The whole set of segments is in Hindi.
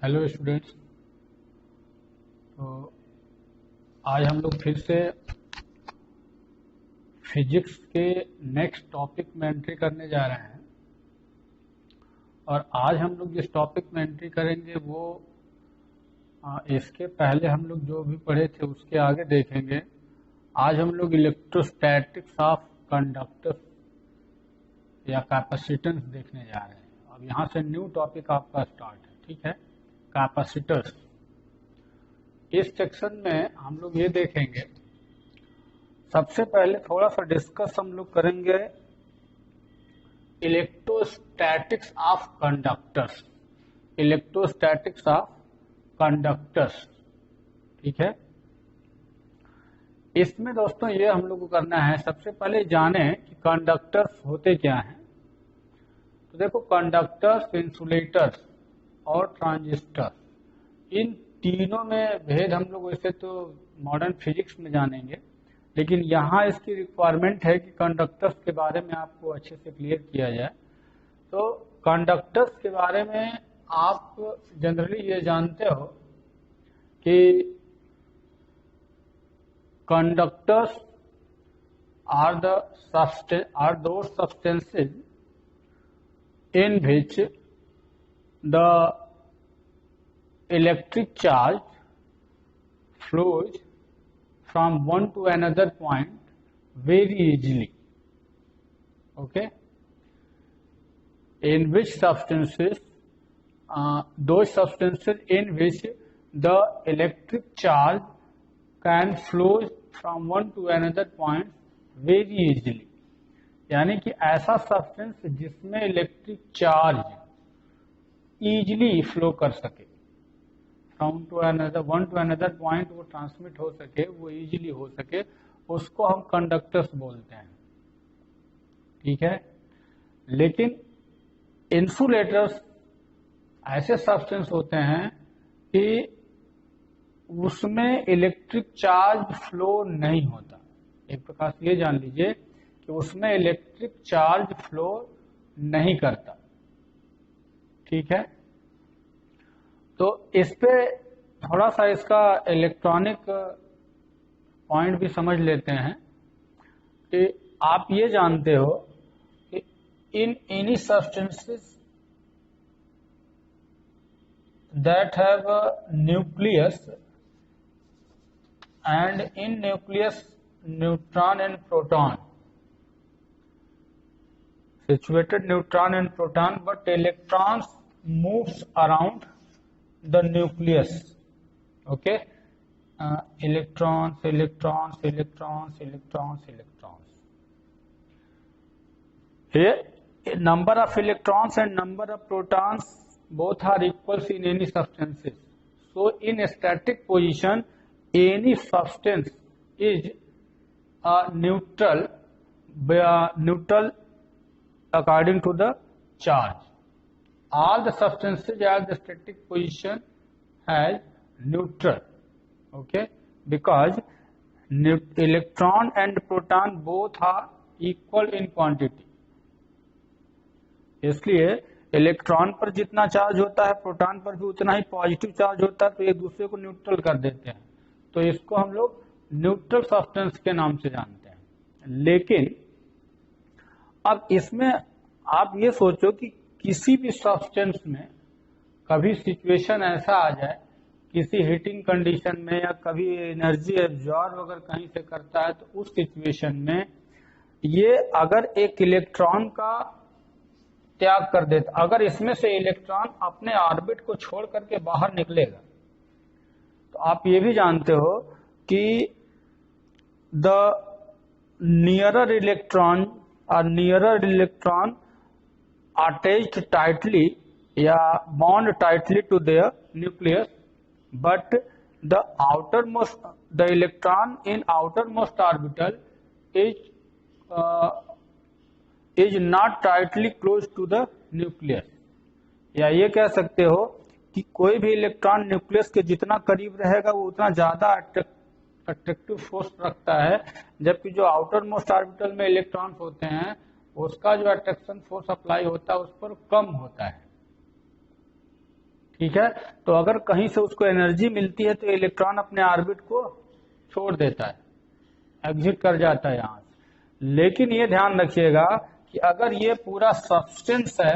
Hello students. तो आज हम लोग फिर से फिजिक्स के नेक्स्ट टॉपिक में एंट्री करने जा रहे हैं और आज हम लोग जिस टॉपिक में एंट्री करेंगे वो इसके पहले हम लोग जो भी पढ़े थे उसके आगे देखेंगे। आज हम लोग इलेक्ट्रोस्टैटिक्स ऑफ कंडक्टर्स या कैपेसिटेंस देखने जा रहे हैं। अब यहाँ से न्यू टॉपिक आपका स्टार्ट है, ठीक है, कैपेसिटर्स। इस सेक्शन में हम लोग ये देखेंगे, सबसे पहले थोड़ा सा डिस्कस हम लोग करेंगे electrostatics of conductors. Electrostatics of conductors, ठीक है। इसमें दोस्तों ये हम लोग को करना है, सबसे पहले जाने कि कंडक्टर्स होते क्या हैं। तो देखो, कंडक्टर्स, इंसुलेटर्स और ट्रांजिस्टर, इन तीनों में भेद हम लोग वैसे तो मॉडर्न फिजिक्स में जानेंगे, लेकिन यहाँ इसकी रिक्वायरमेंट है कि कंडक्टर्स के बारे में आपको अच्छे से क्लियर किया जाए। तो कंडक्टर्स के बारे में आप जनरली ये जानते हो कि conductors are those substances in which the electric charge flows from one to another point very easily. Okay, in which substances, those substances in which the electric charge can flow from one to another point very easily. यानी कि ऐसा सब्सटेंस जिसमें इलेक्ट्रिक चार्ज इजीली फ्लो कर सके, from to another, one to another point वो ट्रांसमिट हो सके, वो इजीली हो सके, उसको हम कंडक्टर्स बोलते हैं, ठीक है। लेकिन इंसुलेटर्स ऐसे सब्सटेंस होते हैं कि उसमें इलेक्ट्रिक चार्ज फ्लो नहीं होता। एक प्रकार से ये जान लीजिए कि उसमें इलेक्ट्रिक चार्ज फ्लो नहीं करता, ठीक है। तो इस पे थोड़ा सा इसका इलेक्ट्रॉनिक पॉइंट भी समझ लेते हैं कि आप ये जानते हो कि in any substances that have a nucleus and in nucleus neutron and proton, situated neutron and proton, but electrons moves around the nucleus. Okay, electrons, here number of electrons and number of protons both are equal in any substances. So in a static position any substance is neutral according to the charge. All the substances at the static position has neutral, okay, because electron and proton both are equal in quantity. इसलिए इलेक्ट्रॉन पर जितना चार्ज होता है प्रोटॉन पर भी उतना ही पॉजिटिव चार्ज होता है, तो एक दूसरे को न्यूट्रल कर देते हैं। तो इसको हम लोग न्यूट्रल सब्सटेंस के नाम से जानते हैं। लेकिन अब इसमें आप ये सोचो कि किसी भी सब्सटेंस में कभी सिचुएशन ऐसा आ जाए, किसी हीटिंग कंडीशन में, या कभी एनर्जी एब्जॉर्ब अगर कहीं से करता है, तो उस सिचुएशन में ये अगर एक इलेक्ट्रॉन का त्याग कर देता, अगर इसमें से इलेक्ट्रॉन अपने ऑर्बिट को छोड़ करके बाहर निकलेगा, तो आप ये भी जानते हो कि the nearer electron attached tightly या bond tightly to their nucleus, but the electron in outermost orbital is not tightly close to the nucleus. या ये कह सकते हो कि कोई भी इलेक्ट्रॉन न्यूक्लियस के जितना करीब रहेगा वो उतना ज्यादा अट्रैक्टिव फोर्स रखता है, जबकि जो आउटर मोस्ट ऑर्बिटल में इलेक्ट्रॉन्स होते हैं उसका जो अट्रैक्शन फोर्स अप्लाई होता है उस पर कम होता है, ठीक है, तो अगर कहीं से उसको एनर्जी मिलती है तो इलेक्ट्रॉन अपने ऑर्बिट को छोड़ देता है, एग्जिट कर जाता है यहां से। लेकिन ये ध्यान रखिएगा कि अगर ये पूरा सब्सटेंस है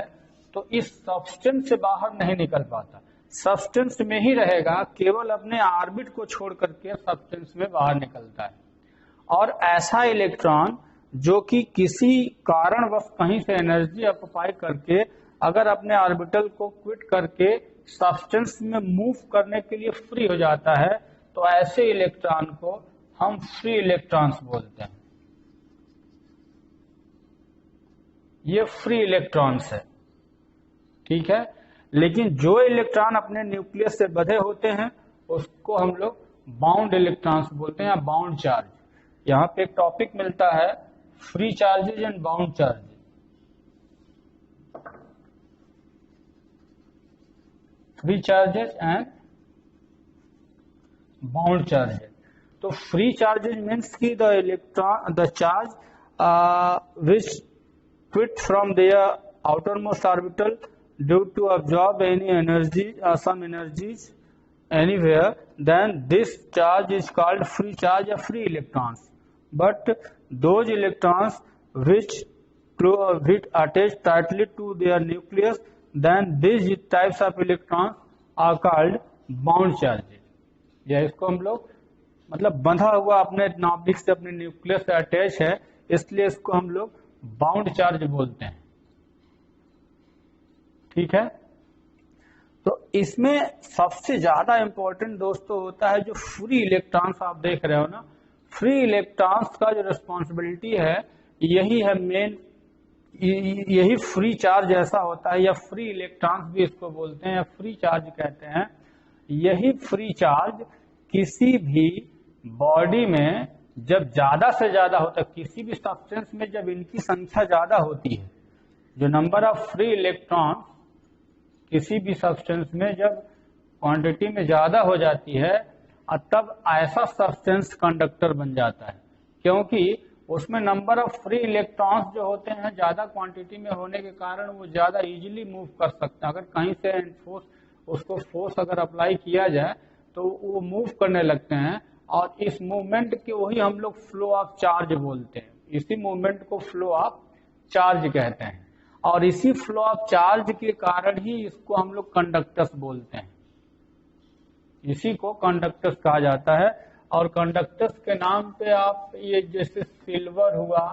तो इस सब्सटेंस से बाहर नहीं निकल पाता, सब्सटेंस में ही रहेगा, केवल अपने ऑर्बिट को छोड़ करके सब्सटेंस में बाहर निकलता है। और ऐसा इलेक्ट्रॉन जो कि किसी कारणवश कहीं से एनर्जी ऑक्युपाई करके अगर अपने ऑर्बिटल को क्विट करके सब्सटेंस में मूव करने के लिए फ्री हो जाता है, तो ऐसे इलेक्ट्रॉन को हम फ्री इलेक्ट्रॉन्स बोलते हैं। ये फ्री इलेक्ट्रॉन्स है, ठीक है। लेकिन जो इलेक्ट्रॉन अपने न्यूक्लियस से बंधे होते हैं उसको हम लोग बाउंड इलेक्ट्रॉन्स बोलते हैं या बाउंड चार्ज। यहां पे एक टॉपिक मिलता है, free charges and bound charges. Free charges and bound charges. तो फ्री चार्जेज मीन्स की the electron the charge which quit from their outermost orbital due to absorb any energy some energies anywhere, then this charge is called free charge or free electrons. But those electrons which attach tightly to their nucleus, then these types of electrons are called bound charges. या इसको हम लोग मतलब बंधा हुआ अपने नाभिक से अपने न्यूक्लियस से अटैच है, इसलिए इसको हम लोग बाउंड चार्ज बोलते हैं, ठीक है। तो इसमें सबसे ज्यादा इंपॉर्टेंट दोस्तों होता है जो फ्री इलेक्ट्रॉन्स आप देख रहे हो ना, फ्री इलेक्ट्रॉन्स का जो रिस्पॉन्सिबिलिटी है यही है मेन, यही फ्री चार्ज ऐसा होता है, या फ्री इलेक्ट्रॉन्स भी इसको बोलते हैं या फ्री चार्ज कहते हैं। यही फ्री चार्ज किसी भी बॉडी में जब ज्यादा से ज्यादा होता है, किसी भी सब्सटेंस में जब इनकी संख्या ज्यादा होती है, जो नंबर ऑफ फ्री इलेक्ट्रॉन किसी भी सब्सटेंस में जब क्वांटिटी में ज्यादा हो जाती है, तब ऐसा सब्सटेंस कंडक्टर बन जाता है, क्योंकि उसमें नंबर ऑफ फ्री इलेक्ट्रॉन्स जो होते हैं ज्यादा क्वांटिटी में होने के कारण वो ज्यादा इजीली मूव कर सकते हैं। अगर कहीं से उसको फोर्स अगर अप्लाई किया जाए तो वो मूव करने लगते हैं, और इस मूवमेंट के वही हम लोग फ्लो ऑफ चार्ज बोलते हैं। इसी मूवमेंट को फ्लो ऑफ चार्ज कहते हैं, और इसी फ्लो ऑफ चार्ज के कारण ही इसको हम लोग कंडक्टर्स बोलते हैं। इसी को कंडक्टर्स कहा जाता है। और कंडक्टर्स के नाम पे आप ये जैसे सिल्वर हुआ,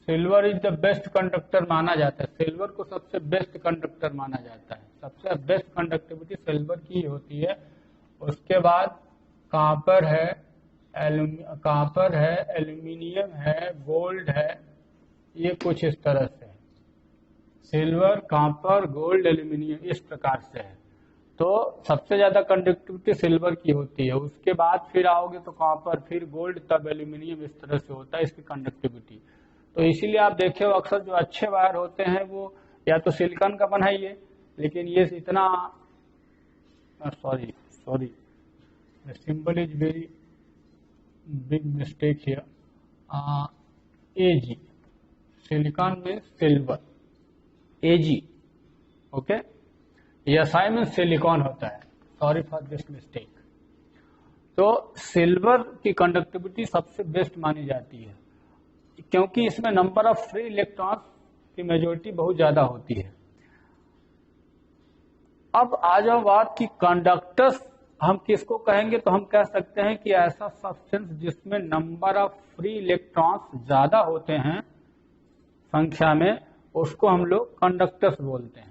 silver is the best conductor माना जाता है, सिल्वर को सबसे बेस्ट कंडक्टर माना जाता है, सबसे बेस्ट कंडक्टिविटी सिल्वर की होती है। उसके बाद कॉपर है, एल्यूमिनियम है, गोल्ड है, ये कुछ इस तरह से सिल्वर, कॉपर, गोल्ड, एल्यूमिनियम इस प्रकार से है। तो सबसे ज्यादा कंडक्टिविटी सिल्वर की होती है, उसके बाद फिर आओगे तो कॉपर, फिर गोल्ड, तब एल्यूमिनियम, इस तरह से होता है इसकी कंडक्टिविटी। तो इसीलिए आप देखे हो अक्सर जो अच्छे वायर होते हैं वो या तो सिलिकॉन का बना ही है, लेकिन ये इतना sorry the symbol is very big mistake here. Ag, silicon means silver, Ag, okay, SI means silicon होता है, sorry for this mistake। तो सिल्वर की कंडक्टिविटी सबसे बेस्ट मानी जाती है, क्योंकि इसमें नंबर ऑफ फ्री इलेक्ट्रॉन्स की मेजोरिटी बहुत ज्यादा होती है। अब आ जाओ बात की कंडक्टर्स हम किसको कहेंगे, तो हम कह सकते हैं कि ऐसा सब्सटेंस जिसमें नंबर ऑफ फ्री इलेक्ट्रॉन्स ज्यादा होते हैं संख्या में, उसको हम लोग कंडक्टर्स बोलते हैं।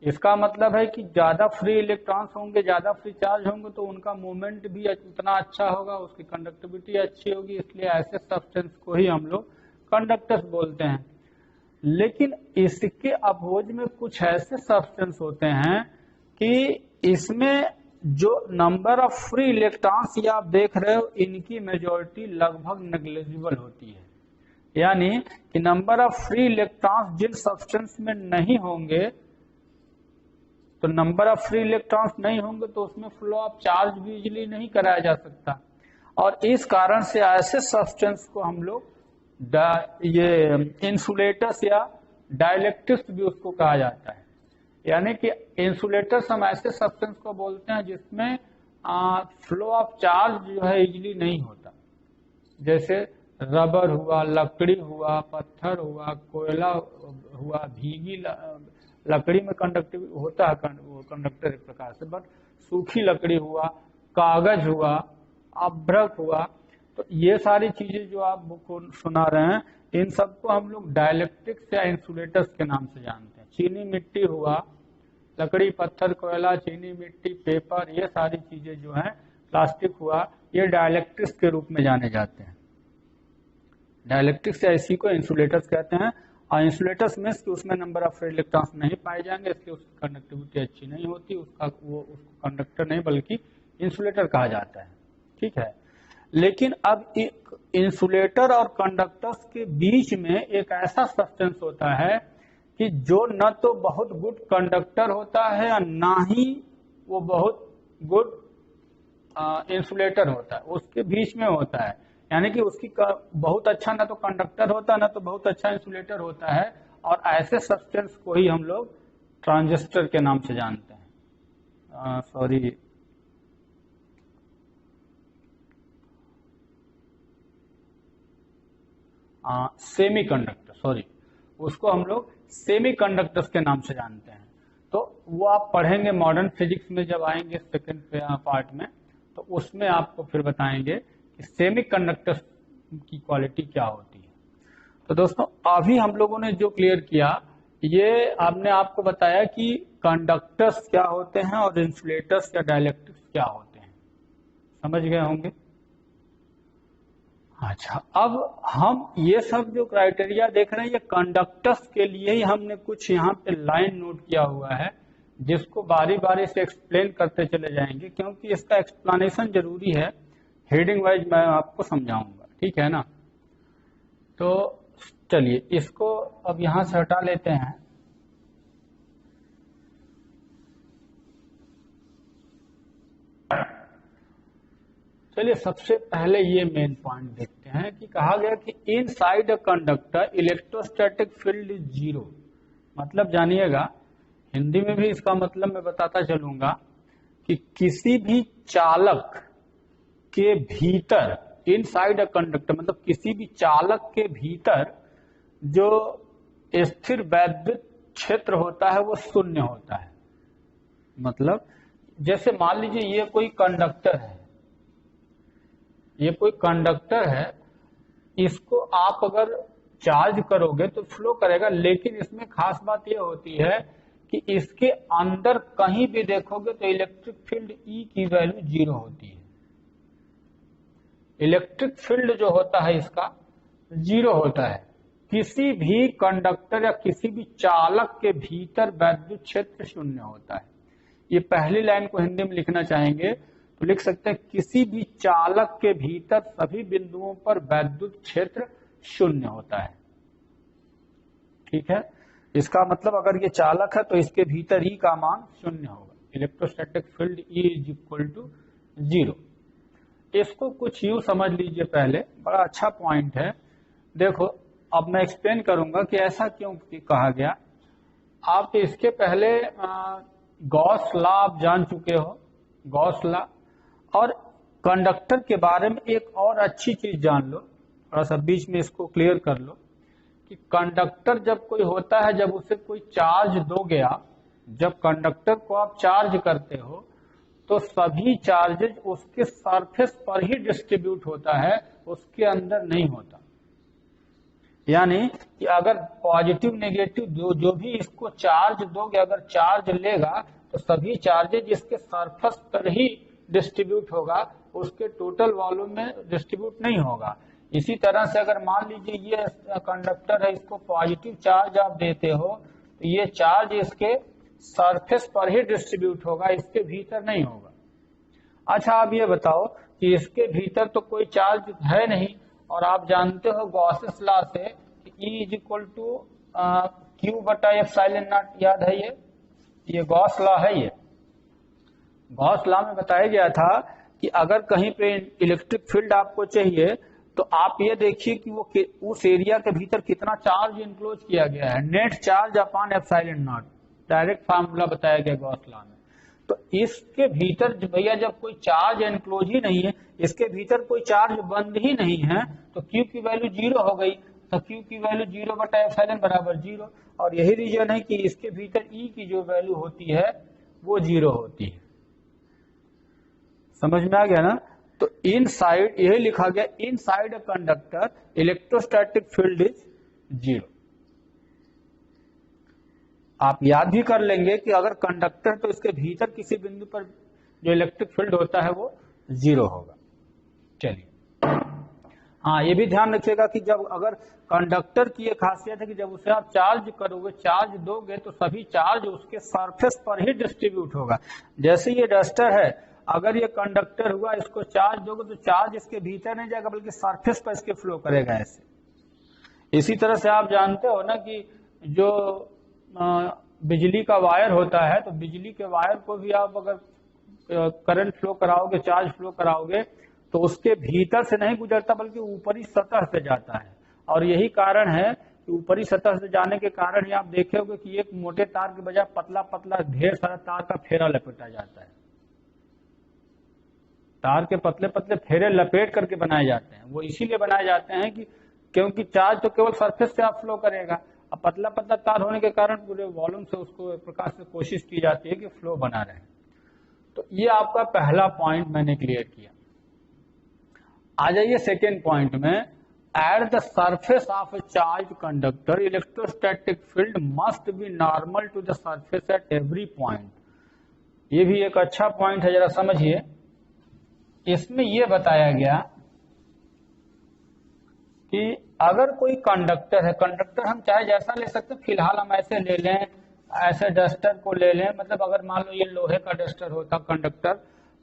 इसका मतलब है कि ज्यादा फ्री इलेक्ट्रॉन्स होंगे, ज्यादा फ्री चार्ज होंगे, तो उनका मूवमेंट भी उतना अच्छा होगा, उसकी कंडक्टिविटी अच्छी होगी, इसलिए ऐसे सब्सटेंस को ही हम लोग कंडक्टर्स बोलते हैं। लेकिन इसके अपोज में कुछ ऐसे सब्सटेंस होते हैं कि इसमें जो नंबर ऑफ फ्री इलेक्ट्रॉन्स ये आप देख रहे हो, इनकी मेजॉरिटी लगभग नेग्लिजिबल होती है। यानी कि नंबर ऑफ फ्री इलेक्ट्रॉन्स जिन सब्सटेंस में नहीं होंगे, तो नंबर ऑफ फ्री इलेक्ट्रॉन्स नहीं होंगे तो उसमें फ्लो ऑफ चार्ज भी इजीली नहीं कराया जा सकता। और इस कारण से ऐसे सब्सटेंस को हम लोग ये इंसुलेटर्स या डाइलेक्ट्रिक्स भी उसको कहा जाता है। यानी कि इंसुलेटर्स हम ऐसे सब्सटेंस को बोलते हैं जिसमें फ्लो ऑफ चार्ज जो है इजीली नहीं होता, जैसे रबर हुआ, लकड़ी हुआ, पत्थर हुआ, कोयला हुआ, भीगी लकड़ी में कंडक्टिव होता है, कंडक्टर एक प्रकार से, बट सूखी लकड़ी हुआ, कागज हुआ, अभ्रक हुआ, तो ये सारी चीजें जो आप को सुना रहे हैं, इन सबको हम लोग डाइलेक्ट्रिक्स या इंसुलेटर्स के नाम से जानते हैं। चीनी मिट्टी हुआ, लकड़ी, पत्थर, कोयला, चीनी मिट्टी, पेपर, ये सारी चीजें जो हैं, प्लास्टिक हुआ, ये डाइलेक्ट्रिक्स के रूप में जाने जाते हैं। डाइलेक्ट्रिक्स या इसी को इंसुलेटर्स कहते हैं। और इंसुलेटर्स में उसमें नंबर ऑफ फ्री इलेक्ट्रॉन्स नहीं पाए जाएंगे, इसलिए उसकी कंडक्टिविटी अच्छी नहीं होती, उसको कंडक्टर नहीं बल्कि इंसुलेटर कहा जाता है। ठीक है, लेकिन अब एक इंसुलेटर और कंडक्टर्स के बीच में एक ऐसा सब्सटेंस होता है कि जो न तो बहुत गुड कंडक्टर होता है और ना ही वो बहुत गुड इंसुलेटर होता है, उसके बीच में होता है। यानी कि उसकी बहुत अच्छा ना तो कंडक्टर होता है, ना तो बहुत अच्छा इंसुलेटर होता है, और ऐसे सब्सटेंस को ही हम लोग ट्रांजिस्टर के नाम से जानते हैं। सेमीकंडक्टर, उसको हम लोग सेमीकंडक्टर्स के नाम से जानते हैं। तो वो आप पढ़ेंगे मॉडर्न फिजिक्स में, जब आएंगे सेकंड पार्ट में, तो उसमें आपको फिर बताएंगे कि सेमीकंडक्टर्स की क्वालिटी क्या होती है। तो दोस्तों, अभी हम लोगों ने जो क्लियर किया, ये हमने आपको बताया कि कंडक्टर्स क्या होते हैं और इंसुलेटर्स या डाइलेक्ट्रिक्स क्या होते हैं। समझ गए होंगे? अच्छा, अब हम ये सब जो क्राइटेरिया देख रहे हैं, ये कंडक्टर्स के लिए ही हमने कुछ यहाँ पे लाइन नोट किया हुआ है, जिसको बारी बारी से एक्सप्लेन करते चले जाएंगे, क्योंकि इसका एक्सप्लेनेशन जरूरी है। हेडिंग वाइज मैं आपको समझाऊंगा, ठीक है ना? तो चलिए इसको अब यहां से हटा लेते हैं। चलिए सबसे पहले ये मेन पॉइंट देखते हैं कि कहा गया कि inside a conductor electrostatic field is zero. मतलब जानिएगा, हिंदी में भी इसका मतलब मैं बताता चलूंगा कि किसी भी चालक के भीतर, इनसाइड अ कंडक्टर मतलब किसी भी चालक के भीतर जो स्थिर वैद्युत क्षेत्र होता है वो शून्य होता है। मतलब जैसे मान लीजिए ये कोई कंडक्टर है, ये कोई कंडक्टर है, इसको आप अगर चार्ज करोगे तो फ्लो करेगा, लेकिन इसमें खास बात यह होती है कि इसके अंदर कहीं भी देखोगे तो इलेक्ट्रिक फील्ड ई की वैल्यू जीरो होती है। इलेक्ट्रिक फील्ड जो होता है इसका जीरो होता है। किसी भी कंडक्टर या किसी भी चालक के भीतर वैद्युत क्षेत्र शून्य होता है। ये पहली लाइन को हिंदी में लिखना चाहेंगे तो लिख सकते हैं, किसी भी चालक के भीतर सभी बिंदुओं पर वैद्युत क्षेत्र शून्य होता है। ठीक है, इसका मतलब अगर ये चालक है तो इसके भीतर ई का मान शून्य होगा। Electrostatic field E is equal to zero. इसको कुछ यूं समझ लीजिए, पहले बड़ा अच्छा पॉइंट है। देखो अब मैं एक्सप्लेन करूंगा कि ऐसा क्यों कहा गया। आप इसके पहले गॉस लॉ आप जान चुके हो, गॉस लॉ। और कंडक्टर के बारे में एक और अच्छी चीज जान लो, थोड़ा सा बीच में इसको क्लियर कर लो कि कंडक्टर जब कोई होता है, जब उसे कोई चार्ज दोगे आप, जब कंडक्टर को आप चार्ज करते हो तो सभी चार्जेज उसके सरफेस पर ही डिस्ट्रीब्यूट होता है, उसके अंदर नहीं होता। यानी कि अगर पॉजिटिव नेगेटिव जो भी इसको चार्ज दोगे, अगर चार्ज लेगा तो सभी चार्जेज इसके सरफेस पर ही डिस्ट्रीब्यूट होगा, उसके टोटल वॉल्यूम में डिस्ट्रीब्यूट नहीं होगा। इसी तरह से अगर मान लीजिए ये कंडक्टर है, इसको पॉजिटिव चार्ज आप देते हो तो ये चार्ज इसके सरफेस पर ही डिस्ट्रीब्यूट होगा, इसके भीतर नहीं होगा। अच्छा, आप ये बताओ कि इसके भीतर तो कोई चार्ज है नहीं, और आप जानते हो गॉसेस लॉ से कि E is equal to Q बटा एप्सिलॉन नॉट, याद है ये गॉस लॉ है। ये गॉस लॉ में बताया गया था कि अगर कहीं पे इलेक्ट्रिक फील्ड आपको चाहिए तो आप ये देखिए कि वो उस एरिया के भीतर कितना चार्ज इंक्लोज किया गया है, net charge upon epsilon not. Direct formula बताया गया गॉस लॉ में। तो इसके भीतर भैया जब कोई चार्ज एनक्लोज ही नहीं है, इसके भीतर कोई चार्ज बंद ही नहीं है, तो क्यू की वैल्यू 0 हो गई। तो क्यू की वैल्यू 0/एप्सिलॉन बराबर 0, और यही रीजन है कि इसके भीतर ई की जो वैल्यू होती है वो 0 होती है। समझ में आ गया ना? तो इनसाइड यही लिखा गया, inside a conductor electrostatic field is 0। आप याद भी कर लेंगे कि अगर कंडक्टर तो इसके भीतर किसी बिंदु पर जो इलेक्ट्रिक फील्ड होता है वो 0 होगा। चलिए, हाँ ये भी ध्यान रखिएगा कि जब अगर कंडक्टर की ये खासियत है कि जब उसे आप चार्ज करोगे, चार्ज दोगे, तो सभी चार्ज उसके सरफेस पर ही डिस्ट्रीब्यूट होगा। जैसे ये डस्टर है, अगर ये कंडक्टर हुआ, इसको चार्ज दोगे तो चार्ज इसके भीतर नहीं जाएगा बल्कि सरफेस पर इसके फ्लो करेगा ऐसे। इसी तरह से आप जानते हो ना कि जो बिजली का वायर होता है, तो बिजली के वायर को भी आप अगर करंट फ्लो कराओगे, चार्ज फ्लो कराओगे, तो उसके भीतर से नहीं गुजरता बल्कि ऊपरी सतह से जाता है। और यही कारण है कि ऊपरी सतह से जाने के कारण ही आप देखोगे कि एक मोटे तार के बजाय पतला पतला ढेर सारा तार का फेरा लपेटा जाता है। तार के पतले पतले फेरे लपेट करके बनाए जाते हैं। वो इसीलिए बनाए जाते हैं कि क्योंकि चार्ज तो केवल सरफेस से आप फ्लो करेगा, अब पतला पतला तार होने के कारण पूरे वॉल्यूम से उसको एक प्रकार से कोशिश की जाती है कि फ्लो बना रहे। तो ये आपका पहला पॉइंट मैंने क्लियर किया। आ जाइए सेकेंड पॉइंट में, at the surface of a charge conductor electrostatic field must be normal to the surface at every point. ये भी एक अच्छा पॉइंट है, जरा समझिए। इसमें यह बताया गया कि अगर कोई कंडक्टर है, कंडक्टर हम चाहे जैसा ले सकते हैं, फिलहाल हम ऐसे ले लें, ऐसे डस्टर को ले लें, मतलब अगर मान लो ये लोहे का डस्टर होता कंडक्टर,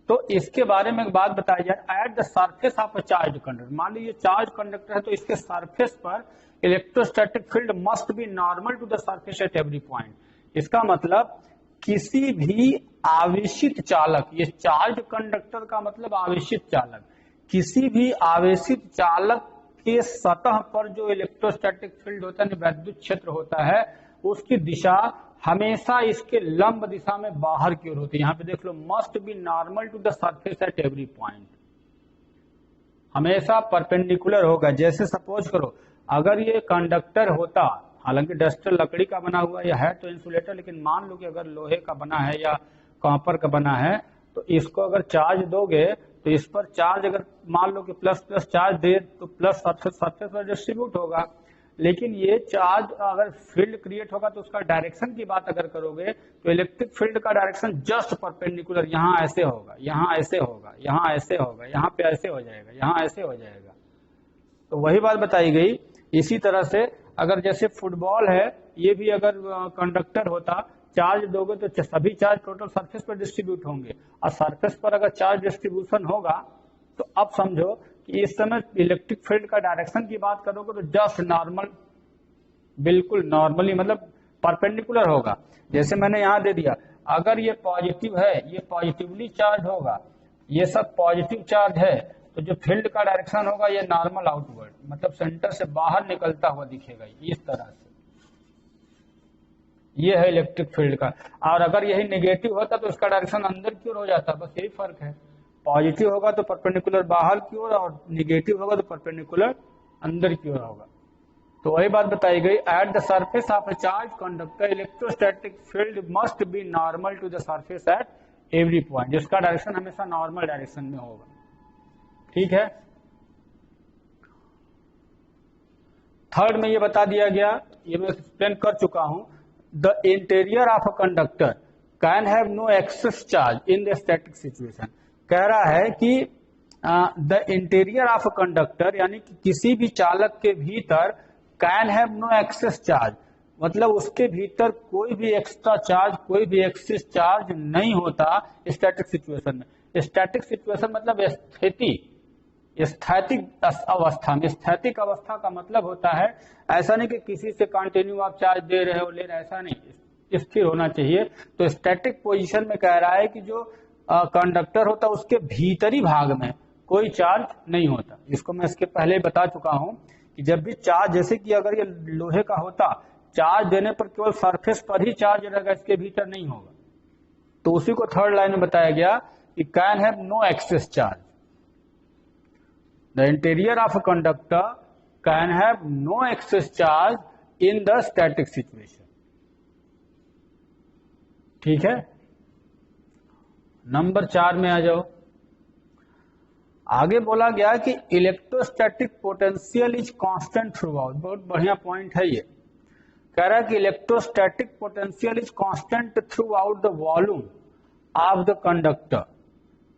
तो इसके बारे में एक बात बताई जाए, eight the surface of a charge conductor. मान लो ये चार्ज कंडक्टर है, तो इसके सरफेस पर electrostatic field must be normal to the surface at every point. इसका मतलब किसी भी आवेशित चालक, ये चार्ज कंडक्टर का मतलब आवेशित चालक, किसी भी आवेशित चालक के सतह पर जो इलेक्ट्रोस्टैटिक फील्ड होता है, वैद्युत क्षेत्र होता है, उसकी दिशा हमेशा इसके लंब दिशा में बाहर की ओर होती है। यहाँ पे देख लो, must be normal to the surface at every point, हमेशा परपेंडिकुलर होगा। जैसे सपोज करो अगर ये कंडक्टर होता, हालांकि डस्टर लकड़ी का बना हुआ यह है तो इंसुलेटर, लेकिन मान लो कि अगर लोहे का बना है या कॉपर का बना है, तो इसको अगर चार्ज दोगे तो इस पर चार्ज अगर मान लो कि प्लस प्लस चार्ज दे तो प्लस सरफेस पर डिस्ट्रीब्यूट होगा। लेकिन ये चार्ज अगर फील्ड क्रिएट होगा तो उसका डायरेक्शन की बात अगर करोगे तो इलेक्ट्रिक फील्ड का डायरेक्शन जस्ट परपेंडिकुलर, यहाँ ऐसे होगा, यहाँ ऐसे होगा, यहाँ ऐसे होगा, यहाँ पे ऐसे हो जाएगा, यहाँ ऐसे हो जाएगा। तो वही बात बताई गई। इसी तरह से अगर जैसे फुटबॉल है, ये भी अगर कंडक्टर होता, चार्ज दोगे तो सभी चार्ज टोटल सरफेस पर डिस्ट्रीब्यूट होंगे, और सरफेस पर अगर चार्ज डिस्ट्रीब्यूशन होगा तो अब समझो कि इस समय इलेक्ट्रिक फील्ड का डायरेक्शन की बात करोगे तो जस्ट नॉर्मल, बिल्कुल नॉर्मली, मतलब परपेंडिकुलर होगा। जैसे मैंने यहां दे दिया, अगर ये पॉजिटिव है, ये पॉजिटिवली चार्ज होगा, ये सब पॉजिटिव चार्ज है, तो जो फील्ड का डायरेक्शन होगा ये नॉर्मल आउटवर्ड, मतलब सेंटर से बाहर निकलता हुआ दिखेगा इस तरह से। ये है इलेक्ट्रिक फील्ड का। और अगर यही नेगेटिव होता तो इसका डायरेक्शन अंदर की ओर हो जाता, बस यही फर्क है। पॉजिटिव होगा तो परपेंडिकुलर बाहर की ओर, और नेगेटिव होगा तो परपेंडिकुलर अंदर की ओर होगा। तो वही बात बताई गई, at the surface of a charge conductor electrostatic field must be normal to the surface at every point, जिसका डायरेक्शन हमेशा नॉर्मल डायरेक्शन में होगा। ठीक है। थर्ड में ये बता दिया गया, ये मैं एक्सप्लेन कर चुका हूं, the interior of a conductor can have no excess charge in the static situation. कह रहा है कि the interior of a conductor, यानी कि किसी भी चालक के भीतर can have no excess charge, मतलब उसके भीतर कोई भी एक्स्ट्रा चार्ज, कोई भी एक्सेस चार्ज नहीं होता स्टैटिक सिचुएशन में। स्टैटिक सिचुएशन मतलब स्थिति, स्थैतिक अवस्था में। स्थैतिक अवस्था का मतलब होता है ऐसा नहीं कि किसी से कंटिन्यू आप चार्ज दे रहे हो ले रहे, ऐसा नहीं, स्थिर होना चाहिए। तो स्टैटिक पोजीशन में कह रहा है कि जो कंडक्टर होता है उसके भीतरी भाग में कोई चार्ज नहीं होता। इसको मैं इसके पहले बता चुका हूं कि जब भी चार्ज, जैसे कि अगर ये लोहे का होता चार्ज देने पर केवल सरफेस पर ही चार्ज रहेगा, इसके भीतर नहीं होगा। तो उसी को थर्ड लाइन में बताया गया कि can have no excess charge. The interior of a conductor can have no excess charge in the static situation. ठीक है, नंबर 4 में आ जाओ। आगे बोला गया कि electrostatic potential is constant throughout. बहुत बढ़िया पॉइंट है ये। कह रहा है कि electrostatic potential is constant throughout the volume of the conductor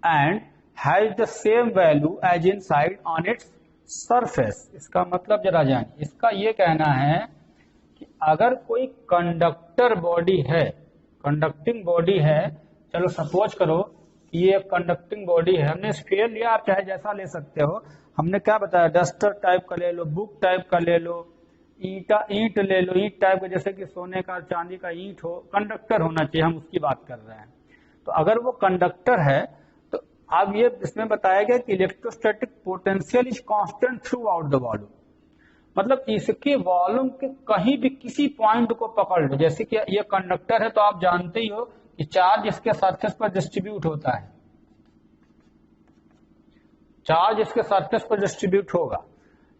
and has the same value as inside on its surface. इसका मतलब जरा जानिए। इसका ये कहना है कि अगर कोई कंडक्टर बॉडी है, कंडक्टिंग बॉडी है, चलो सपोज करो कि ये कंडक्टिंग बॉडी है, हमने स्फीयर लिया, आप चाहे जैसा ले सकते हो। हमने क्या बताया, डस्टर टाइप का ले लो, बुक टाइप का ले लो, ईंट ले लो, ईंट टाइप का, जैसे कि सोने का चांदी का ईंट हो, कंडक्टर होना चाहिए, हम उसकी बात कर रहे हैं। तो अगर वो कंडक्टर है तो अब ये इसमें बताया गया कि electrostatic potential is constant throughout the volume. मतलब इसके वॉल्यूम के कहीं भी किसी पॉइंट को पकड़ लो, जैसे कि ये कंडक्टर है तो आप जानते ही हो कि चार्ज इसके सरफेस पर डिस्ट्रीब्यूट होता है, चार्ज इसके सरफेस पर डिस्ट्रीब्यूट होगा।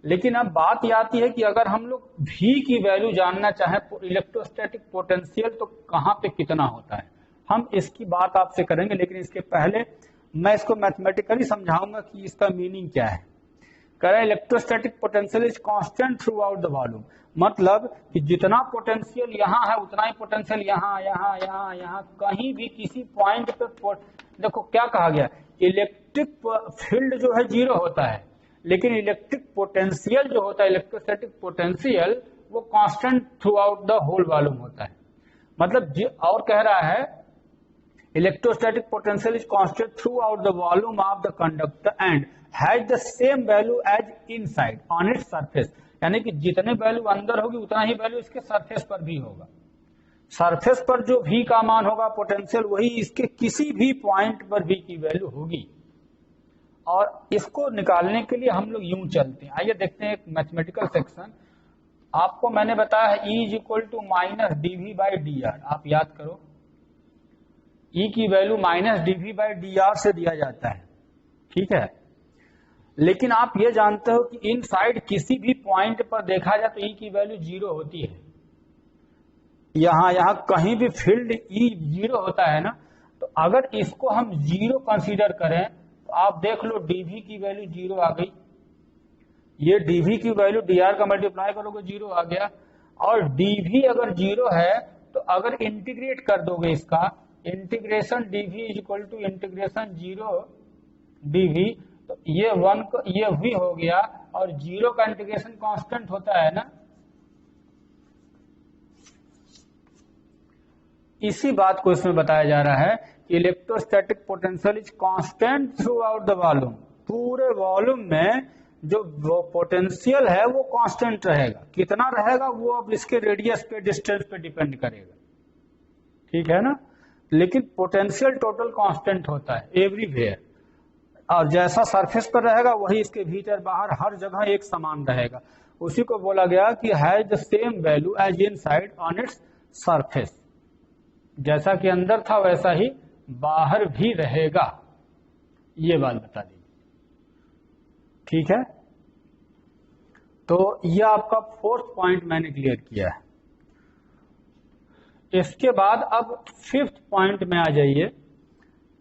लेकिन अब बात यह आती है कि अगर हम लोग V की वैल्यू जानना चाहें इलेक्ट्रोस्टैटिक पोटेंशियल, तो कहां पे कितना होता है, हम इसकी बात आपसे करेंगे। लेकिन इसके पहले मैं इसको मैथमेटिकली समझाऊंगा कि इसका मीनिंग क्या है। कह रहा है electrostatic potential is constant throughout the volume. मतलब कि जितना पोटेंशियल यहाँ है उतना ही पोटेंशियल यहाँ यहाँ यहाँ यहाँ कहीं भी किसी पॉइंट पे। देखो क्या कहा गया, इलेक्ट्रिक फील्ड जो है 0 होता है, लेकिन इलेक्ट्रिक पोटेंशियल जो होता है, इलेक्ट्रोस्टैटिक पोटेंशियल, वो constant throughout the whole volume होता है। मतलब और कह रहा है electrostatic potential is constant throughout the volume of the conductor and has the same value as inside on its surface. यानी कि जितने वैल्यू अंदर होगी उतना ही वैल्यू इसके सरफेस पर भी होगा। सरफेस पर जो V का मान होगा पोटेंशियल, वही इसके किसी भी पॉइंट पर V की वैल्यू होगी। और इसको निकालने के लिए हम लोग यूं चलते हैं। आइए देखते हैं एक मैथमेटिकल सेक्शन। आपको मैंने बताया है E is equal to minus dV/dr। आप याद करो, E की वैल्यू माइनस dV/dr से दिया जाता है, ठीक है। लेकिन आप ये जानते हो कि इनसाइड किसी भी पॉइंट पर देखा जाए तो E की वैल्यू 0 होती है। यहाँ कहीं भी फील्ड E 0 होता है ना, तो अगर इसको हम 0 कंसीडर करें तो आप देख लो dV की वैल्यू 0 आ गई। ये dV की वैल्यू dr का मल्टीप्लाई करोगे 0 आ गया। और dV अगर 0 है तो अगर इंटीग्रेट कर दोगे इसका, integration dV is equal to integration 0 dV, तो ये 1 को ये V हो गया। और 0 का इंटीग्रेशन कांस्टेंट होता है ना। इसी बात को इसमें बताया जा रहा है कि electrostatic potential is constant throughout the volume. पूरे वॉल्यूम में जो पोटेंशियल है वो कांस्टेंट रहेगा। कितना रहेगा वो अब इसके रेडियस पे, डिस्टेंस पे डिपेंड करेगा, ठीक है ना। लेकिन पोटेंशियल टोटल कांस्टेंट होता है एवरीवेयर, और जैसा सरफेस पर रहेगा वही इसके भीतर बाहर हर जगह एक समान रहेगा। उसी को बोला गया कि has the same value as inside on its surface. जैसा कि अंदर था वैसा ही बाहर भी रहेगा, ये बात बता दी, ठीक है। तो यह आपका 4th पॉइंट मैंने क्लियर किया है। इसके बाद अब 5th पॉइंट में आ जाइए।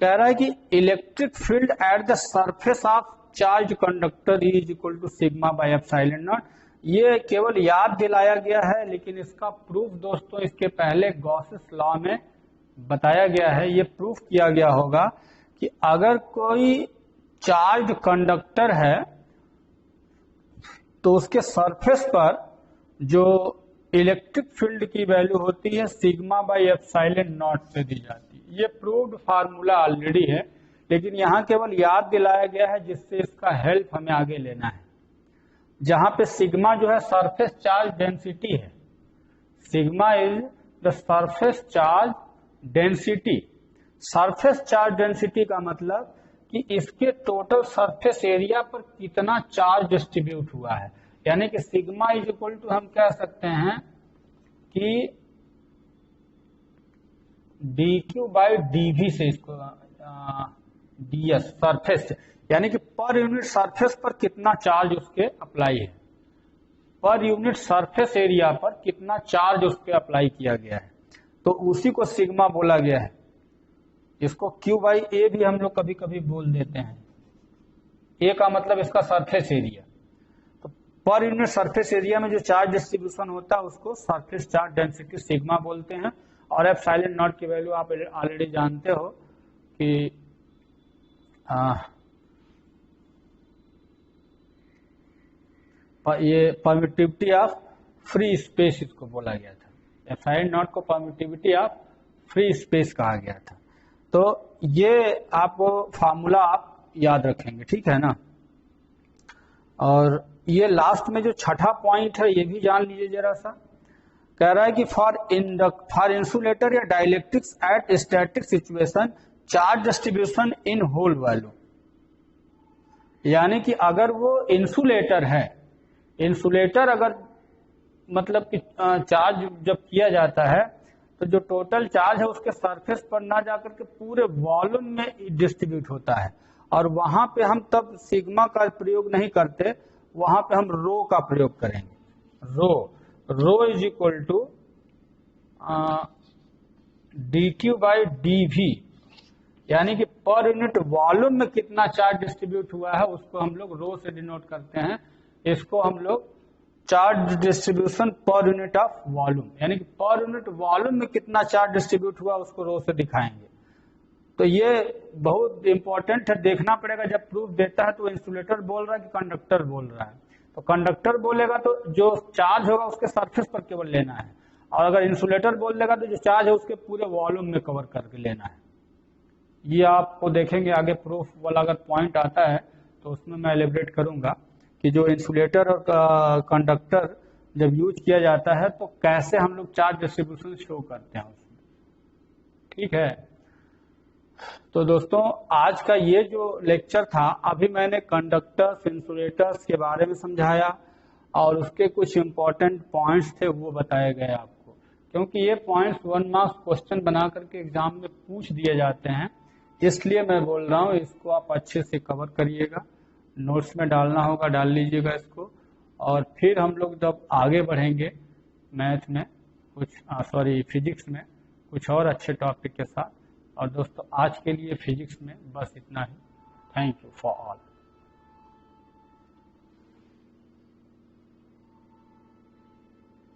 कह रहा है कि electric field at the surface of charge conductor is equal to sigma by epsilon naught. ये केवल याद दिलाया गया है, लेकिन इसका प्रूफ दोस्तों इसके पहले गॉसेस लॉ में बताया गया है। ये प्रूफ किया गया होगा कि अगर कोई चार्ज कंडक्टर है तो उसके सरफेस पर जो इलेक्ट्रिक फील्ड की वैल्यू होती है सिग्मा बाय एप्सिलॉन नॉट से दी जाती है। ये प्रूव्ड फार्मूला ऑलरेडी है, लेकिन यहाँ केवल याद दिलाया गया है जिससे इसका हेल्प हमें आगे लेना है। जहां पे सिग्मा जो है सरफेस चार्ज डेंसिटी है, sigma is the surface charge density. Surface charge density का मतलब कि इसके टोटल सरफेस एरिया पर कितना चार्ज डिस्ट्रीब्यूट हुआ है। यानी कि सिग्मा इज इक्वल टू हम कह सकते हैं कि dq बाई dv से इसको ds सरफेस, यानी कि पर यूनिट सरफेस पर कितना चार्ज उसके अप्लाई है, पर यूनिट सरफेस एरिया पर कितना चार्ज उसके अप्लाई किया गया है, तो उसी को सिग्मा बोला गया है। इसको q बाई ए भी हम लोग कभी कभी बोल देते हैं। ए का मतलब इसका सरफेस एरिया, तो पर यूनिट सरफेस एरिया में जो चार्ज डिस्ट्रीब्यूशन होता है उसको सरफेस चार्ज डेंसिटी सिग्मा बोलते हैं। और एप्सिलॉन नॉट की वैल्यू आप ऑलरेडी जानते हो कि ये परमिटिविटी ऑफ फ्री स्पेस इसको बोला गया था। एप्सिलॉन नॉट को परमिटिविटी ऑफ फ्री स्पेस कहा गया था। तो ये आप फार्मूला आप याद रखेंगे, ठीक है ना। और ये लास्ट में जो छठा पॉइंट है ये भी जान लीजिए जरा सा। कह रहा है कि फॉर इंसुलेटर या dielectrics at static situation charge distribution in whole volume, यानी कि अगर वो इंसुलेटर है, इंसुलेटर अगर मतलब कि चार्ज जब किया जाता है तो जो टोटल चार्ज है उसके सरफेस पर ना जाकर के पूरे वॉल्यूम में डिस्ट्रीब्यूट होता है। और वहां पे हम तब सिग्मा का प्रयोग नहीं करते, वहां पे हम रो का प्रयोग करेंगे। Rho is equal to dq by dv, यानी कि पर यूनिट वॉल्यूम में कितना चार्ज डिस्ट्रीब्यूट हुआ है उसको हम लोग रो से डिनोट करते हैं। इसको हम लोग charge distribution per unit of volume, यानी कि पर यूनिट वॉल्यूम में कितना चार्ज डिस्ट्रीब्यूट हुआ उसको रो से दिखाएंगे। तो ये बहुत इंपॉर्टेंट है, देखना पड़ेगा जब प्रूफ देता है तो इंसुलेटर बोल रहा है कि कंडक्टर बोल रहा है। तो कंडक्टर बोलेगा तो जो चार्ज होगा उसके सरफेस पर केवल लेना है, और अगर इंसुलेटर बोल देगा तो जो चार्ज है उसके पूरे वॉल्यूम में कवर करके लेना है। ये आपको देखेंगे आगे प्रूफ वाला अगर पॉइंट आता है तो उसमें मैं एलिब्रेट करूंगा कि जो इंसुलेटर और कंडक्टर जब यूज किया जाता है तो कैसे हम लोग चार्ज डिस्ट्रीब्यूशन शो करते हैं उसमें, ठीक है। तो दोस्तों आज का ये जो लेक्चर था, अभी मैंने कंडक्टर्स इंसुलेटर्स के बारे में समझाया और उसके कुछ इंपॉर्टेंट पॉइंट्स थे वो बताए गए आपको, क्योंकि ये पॉइंट्स 1 मार्क्स क्वेश्चन बना करके एग्जाम में पूछ दिए जाते हैं, इसलिए मैं बोल रहा हूँ इसको आप अच्छे से कवर करिएगा। नोट्स में डालना होगा डाल लीजिएगा इसको, और फिर हम लोग जब आगे बढ़ेंगे मैथ में फिजिक्स में कुछ और अच्छे टॉपिक के साथ। और दोस्तों आज के लिए फिजिक्स में बस इतना ही। Thank you for all.